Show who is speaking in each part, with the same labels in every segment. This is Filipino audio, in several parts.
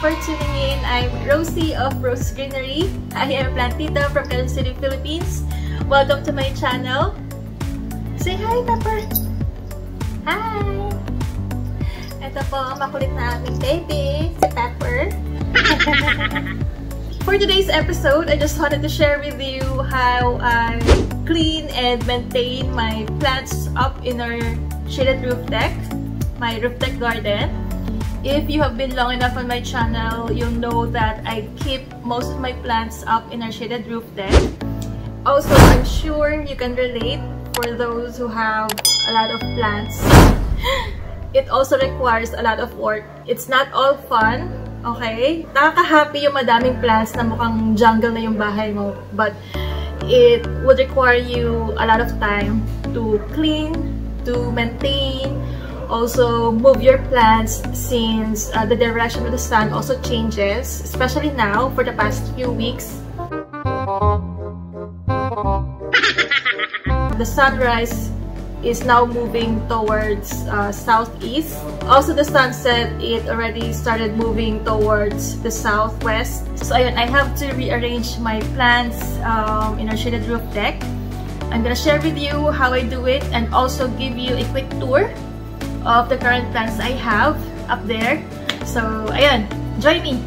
Speaker 1: for tuning in. I'm Rosie of Rose Greenery. I am a plant tita from Quezon City, Philippines. Welcome to my channel. Say hi, Pepper! Hi! Ito po ang makulit na aming baby, si Pepper. For today's episode, I just wanted to share with you how I clean and maintain my plants up in our shaded roof deck, my roof deck garden. If you have been long enough on my channel, you'll know that I keep most of my plants up in our shaded roof deck. Also, I'm sure you can relate for those who have a lot of plants. It also requires a lot of work. It's not all fun, okay? Nakaka-happy yung madaming plants na mukhang jungle na yung bahay mo, but it would require you a lot of time to clean, to maintain, also move your plants since the direction of the sun also changes, especially now for the past few weeks. The sunrise is now moving towards southeast. Also the sunset, it already started moving towards the southwest. So ayun, I have to rearrange my plants in our shaded roof deck. I'm gonna share with you how I do it and also give you a quick tour of the current plants I have up there. So, ayan, join me!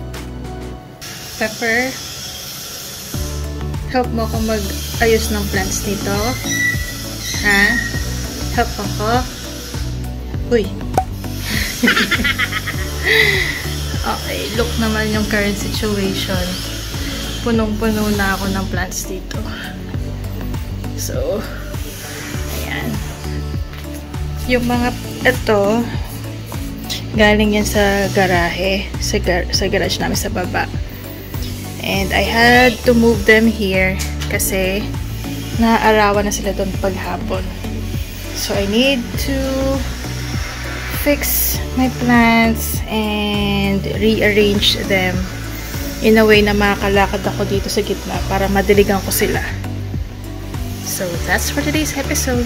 Speaker 2: Pepper, help mo ako mag-ayos ng plants dito. Ha? Help ako? Uy! Okay, look naman yung current situation. Punong-puno na ako ng plants dito. So, ayan. Yung mga ito, galing yan sa garahe, sa garage namin sa baba. And I had to move them here kasi naaarawan na sila doon paghapon. So I need to fix my plants and rearrange them in a way na makakalakad ako dito sa gitna para madiligan ko sila. So that's for today's episode.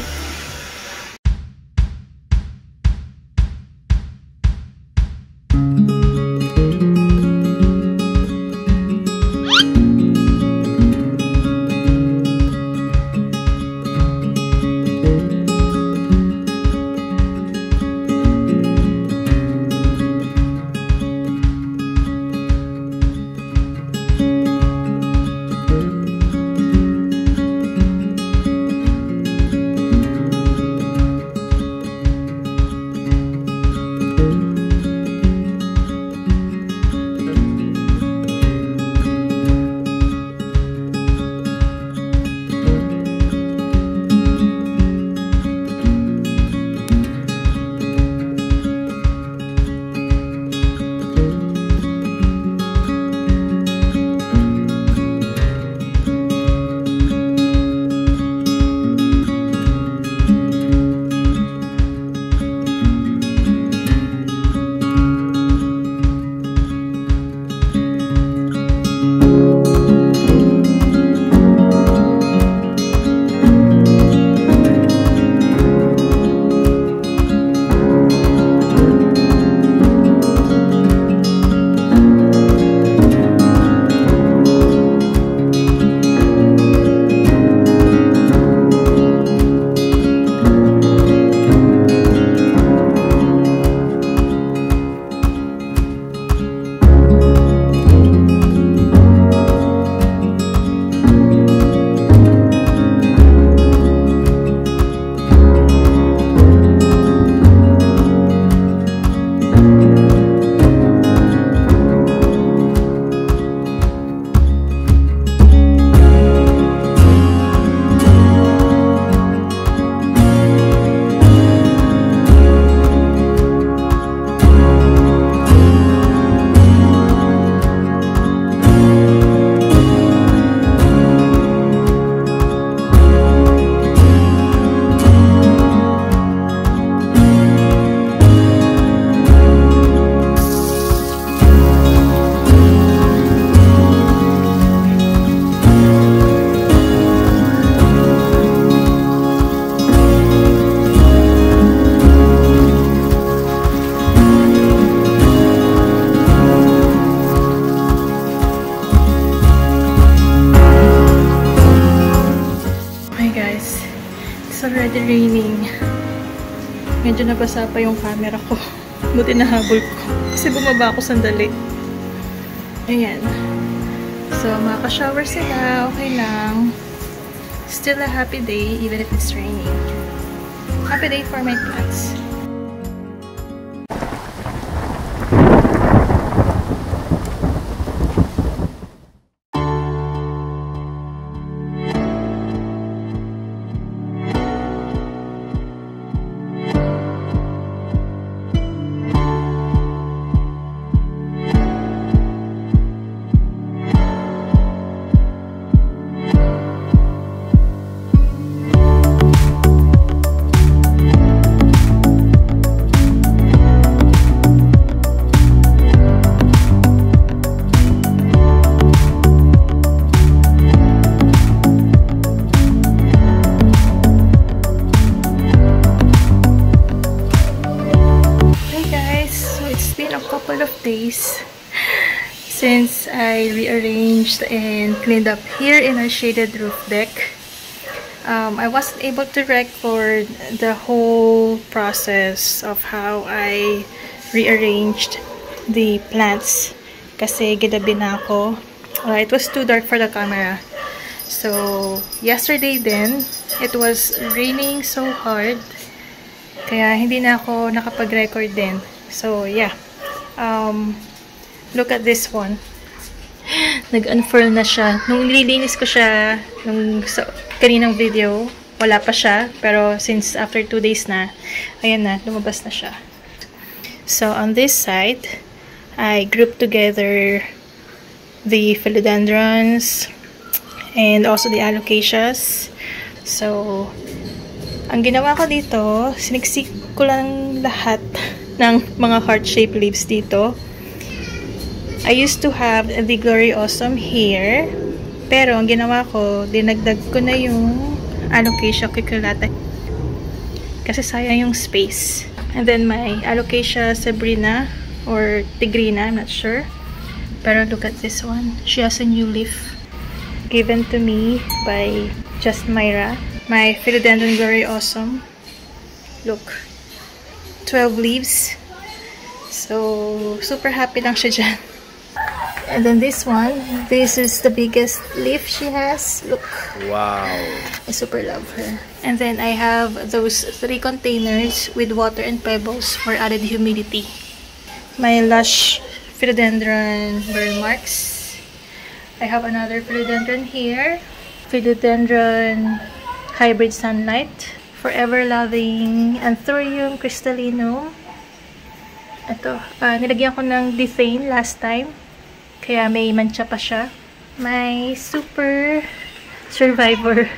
Speaker 2: already raining. Medyo nabasa pa yung camera ko. Buti nahabol ko. Kasi bumaba ako sandali. Ayan. So, makaka-shower sila. Okay lang. Still a happy day even if it's raining. Happy day for my plants. Days since I rearranged and cleaned up here in our shaded roof deck. I wasn't able to record the whole process of how I rearranged the plants kasi gidabi na ako. It was too dark for the camera. So yesterday then, it was raining so hard kaya hindi na ako nakapag-record din. So yeah. Look at this one. Nag-unfurl na siya. Nung nililinis ko siya, nung kaninang video, wala pa siya. Pero since after 2 days na, ayan na, lumabas na siya. So on this side, I grouped together the philodendrons and also the alocasias. So, ang ginawa ko dito, siniksik ko lang lahat ng mga heart-shaped leaves dito. I used to have the Gloriosum here, pero ang ginawa ko, dinagdag ko na yung Alocasia cucullata kasi sayang yung space. And then my Alocasia sabrina or tigrina, I'm not sure. Pero look at this one. She has a new leaf given to me by Just Myra. My Philodendron Gloriosum. Look. 12 leaves. So, super happy lang siya dyan. And then this one, this is the biggest leaf she has. Look.
Speaker 3: Wow.
Speaker 2: I super love her. And then I have those 3 containers with water and pebbles for added humidity. My lush philodendron burn marks. I have another philodendron here. Philodendron hybrid sunlight. Forever loving Anthurium crystallinum. Ito, nilagyan ko ng dethane last time. Kaya may mancha pa siya. My super survivor.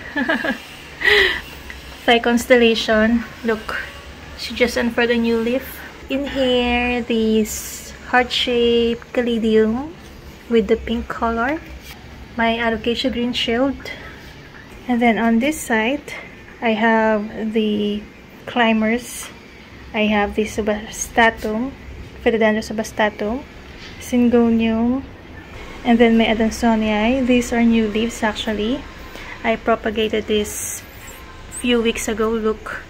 Speaker 2: Thigh constellation. Look, she just unfurled a new leaf. In here, this heart-shaped caladium with the pink color. My Alocasia green shield. And then on this side, I have the climbers. I have the Subastatum, Philodendron Subastatum, Syngonium, and then my Adansonii. These are new leaves actually. I propagated this few weeks ago. Look.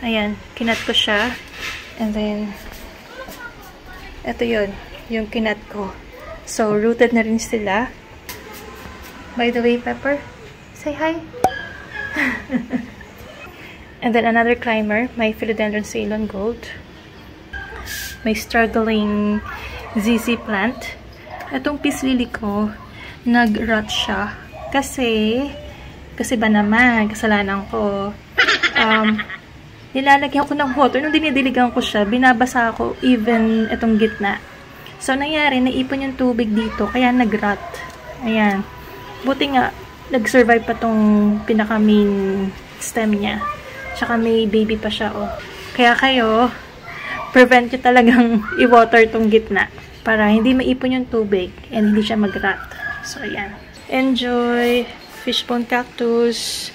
Speaker 2: Ayan, kinat ko siya. And then, ito yun, yung kinat ko. So, rooted na rin sila. By the way, Pepper, say hi. And then another climber, my Philodendron Ceylon Gold. My struggling ZZ plant. Itong peace lily ko, nag-rot siya. Kasi ba naman, kasalanan ko. Nilalagyan ko ng water. Nung dinidiligan ko siya, binabasa ako even itong gitna. So, nangyari, naipon yung tubig dito, kaya nag-rot. Ayan. Buti nga, nag-survive pa tong pinaka-main stem niya. Tsaka may baby pa siya, oh. Kaya kayo, prevent nyo talagang i-water tong gitna para hindi maipon yung tubig and hindi siya mag-rot. So, ayan. Enjoy! Fishbone cactus,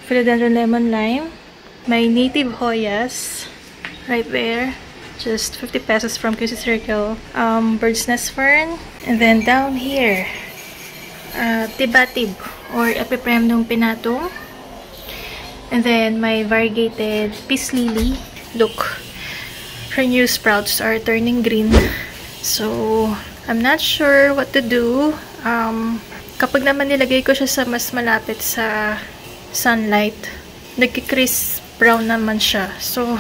Speaker 2: Philodendron lemon lime, my native Hoyas, right there. Just 50 pesos from QC Circle. Bird's nest fern. And then down here, Tibatib or Epipremnum pinnatum. And then my variegated peace lily. Look, her new sprouts are turning green. So, I'm not sure what to do. Kapag naman nilagay ko siya sa mas malapit sa sunlight, nagki-crisp brown naman siya. So,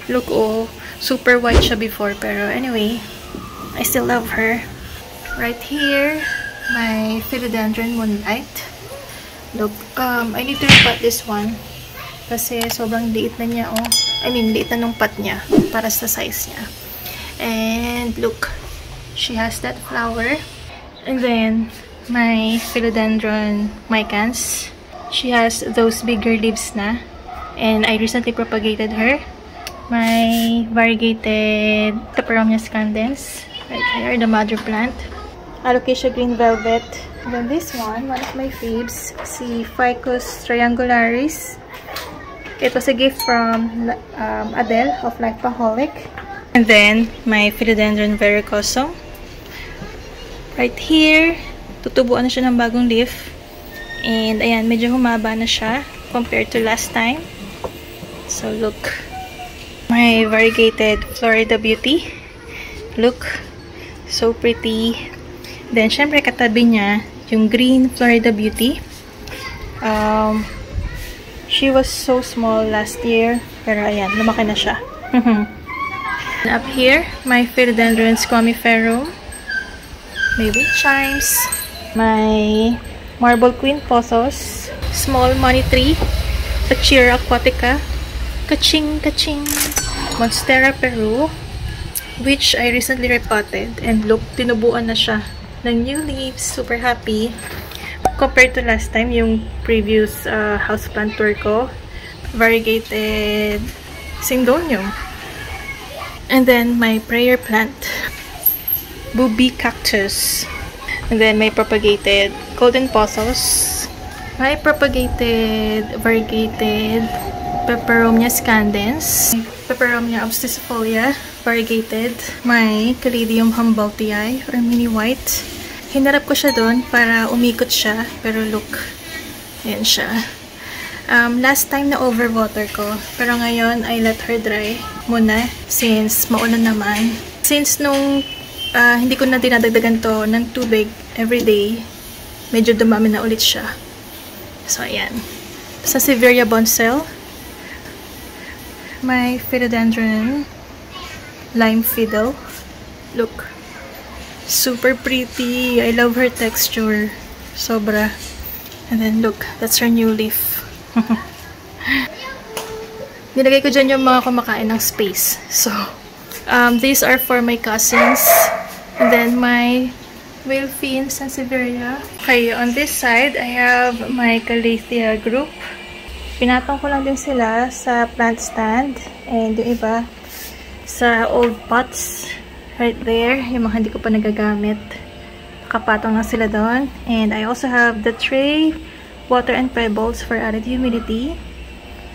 Speaker 2: look, oh, super white siya before. Pero anyway, I still love her. Right here, my philodendron moonlight. Look, I need to repot this one. Kasi sobrang liit na niya, oh. I mean, liit na nung pot niya para sa size niya. And look, she has that flower. And then, my philodendron micans. She has those bigger leaves na. And I recently propagated her. My variegated Peperomia scandens. Right here, the mother plant. Alocasia green velvet. And then this one of my faves, si Ficus triangularis. It was a gift from Adele of Lifeaholic. And then, my philodendron verrucosum. Right here, tutubuan na siya ng bagong leaf. And, ayan, medyo humaba na siya compared to last time. So, look. My variegated Florida Beauty. Look. So pretty. Then, syempre, katabi niya, yung green Florida Beauty. She was so small last year. Pero, ayan, lumaki na siya. Up here, my philodendron squamiferum. Maybe chimes. My marble queen pothos. Small money tree. Pachira aquatica. Kaching, kaching. Monstera Peru. Which I recently repotted. And look, tinubuan na siya ng new leaves. Super happy. Compared to last time, yung previous houseplant tour ko, variegated Syngonium. And then my prayer plant, Booby cactus. And then my propagated golden pothos. My propagated variegated Peperomia scandens. Peperomia obsticifolia variegated. My Caladium humboldtii or mini white. Hinarap ko siya doon para umikot siya. Pero look, ayan siya. Last time na overwater ko. Pero ngayon, I let her dry muna since maulan naman. Since nung hindi ko na dinadagdagan to ng tubig everyday, medyo dumami na ulit siya. So, ayan. Sa Severia Bonsell, my philodendron lime fiddle. Look. Super pretty. I love her texture. Sobra. And then look, that's her new leaf. Nilagay ko dyan yung mga kumakain ng space. So, these are for my cousins. And then my Wilfine Sansevieria. Okay, on this side, I have my Calathea group. Pinatong ko lang din sila sa plant stand. And yung iba, sa old pots. Right there, yung mga hindi ko pa nagagamit. Kapatong lang sila doon. And I also have the tray, water and pebbles for added humidity.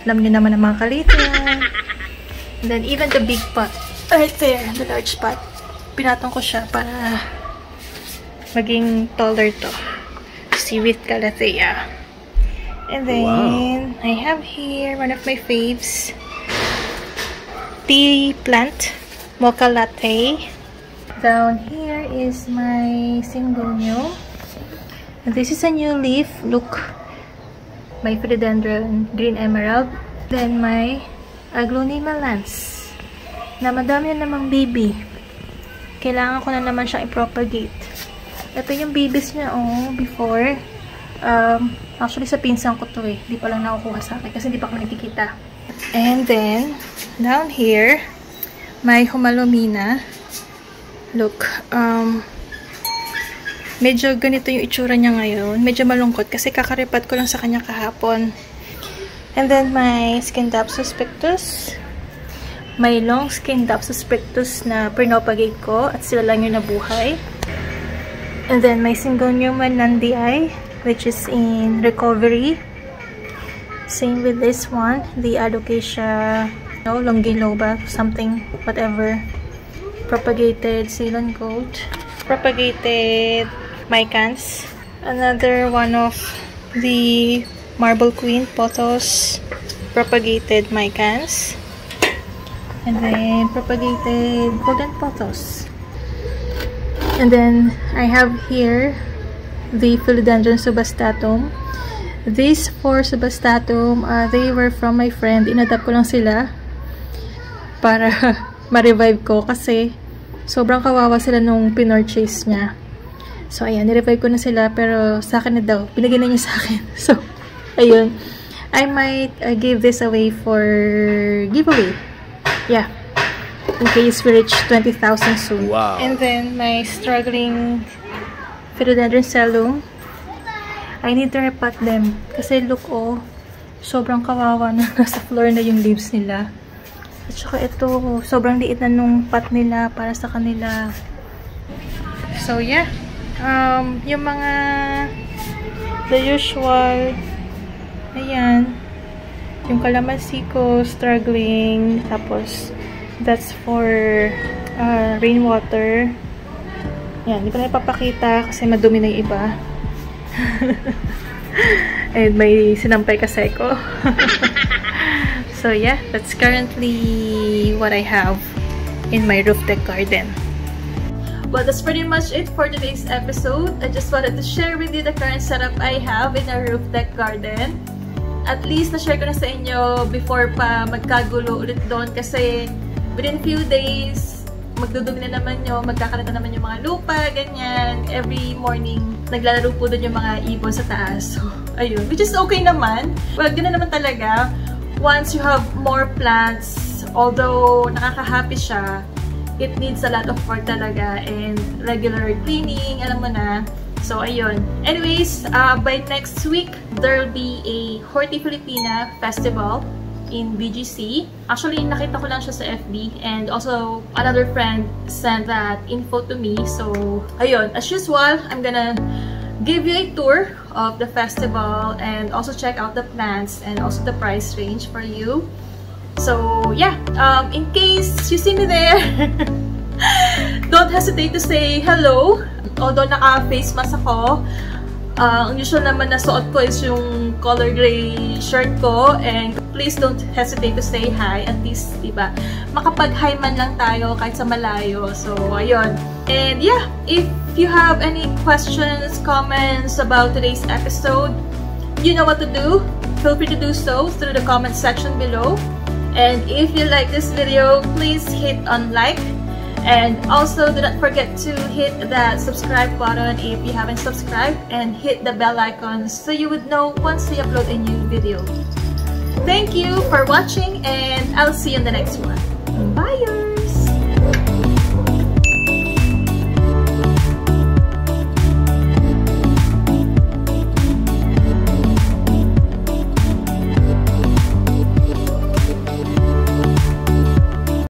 Speaker 2: Alam niyo naman ang mga Calathea. And then even the big pot, right there, the large pot. Pinatong ko siya para maging taller to. See with Calathea. And then, wow. I have here one of my faves. Tea plant. Mocha latte. Down here is my Syngonium. And this is a new leaf. Look. My philodendron green emerald. Then my Aglaonema lance. Na madami na namang baby. Kailangan ko na naman siyang i-propagate. Ito yung babies niya, oh, before. Actually, sa pinsan ko to eh. Hindi pa lang nakukuha sa akin kasi hindi pa ako nagkikita. And then, down here, my Humalomina. Look, medyo ganito yung itsura niya ngayon. Medyo malungkot kasi kakaripat ko lang sa kanya kahapon. And then my Scindapsus pictus. May long Scindapsus pictus na pinopagate ko at sila lang yung nabuhay. And then my Syngonium Nandii, which is in recovery. Same with this one, the Alocasia longiloba, something, whatever. Propagated Ceylon gold. Propagated micans. Another one of the Marble Queen pothos. propagated micans. And then propagated golden pothos. And then I have here the Philodendron subbastatum. These 4 subbastatum, they were from my friend. Inadapt ko lang sila para ma-revive ko kasi sobrang kawawa sila nung pinorchase niya. So ayan, ni-revive ko na sila pero sa akin na daw. Binigyan na niya sa akin. So ayun. I might give this away for giveaway. Yeah. In case we reach 20,000 soon.
Speaker 3: Wow.
Speaker 2: And then my struggling Philodendron Cellum. I need to repot them. Kasi look, oh, sobrang kawawa na nasa floor na yung leaves nila. At saka ito, sobrang liit na nung pot nila para sa kanila. So, yeah. Yung mga the usual, ayan. Yung kalamansi ko, struggling. Tapos, that's for rainwater. Yan, hindi ko na ipapakita kasi madumi na yung iba. And may sinampay kasi ko. So yeah, that's currently what I have in my roof deck garden.
Speaker 1: Well, that's pretty much it for today's episode. I just wanted to share with you the current setup I have in our roof deck garden. At least na-share ko na sa inyo before pa magkagulo ulit doon kasi within few days, magdudumi na naman yun, magkakalat na naman yung mga lupa, ganyan. Every morning, naglalaro po doon yung mga ibon sa taas. So, ayun. Which is okay naman. Well, ganoon naman talaga. Once you have more plants, although nakaka-happy siya, it needs a lot of work talaga and regular cleaning, alam mo na. So, ayun. Anyways, by next week, there'll be a Horti Filipina festival in BGC. Actually, nakita ko lang siya sa FB and also another friend sent that info to me. So, ayun. As usual, I'm gonna give you a tour of the festival and also check out the plants and also the price range for you. So, yeah. In case you see me there, don't hesitate to say hello. Although naka-face mask ako, ang usual naman na suot ko is yung color gray shirt ko, and please don't hesitate to say hi. At least, diba, makapag-hi man lang tayo kahit sa malayo. So, ayun. And yeah, if you have any questions, comments about today's episode, you know what to do. Feel free to do so through the comment section below. And if you like this video, please hit on like. And also, do not forget to hit that subscribe button if you haven't subscribed, and hit the bell icon so you would know once we upload a new video. Thank you for watching, and I'll see you in the next one. Bye!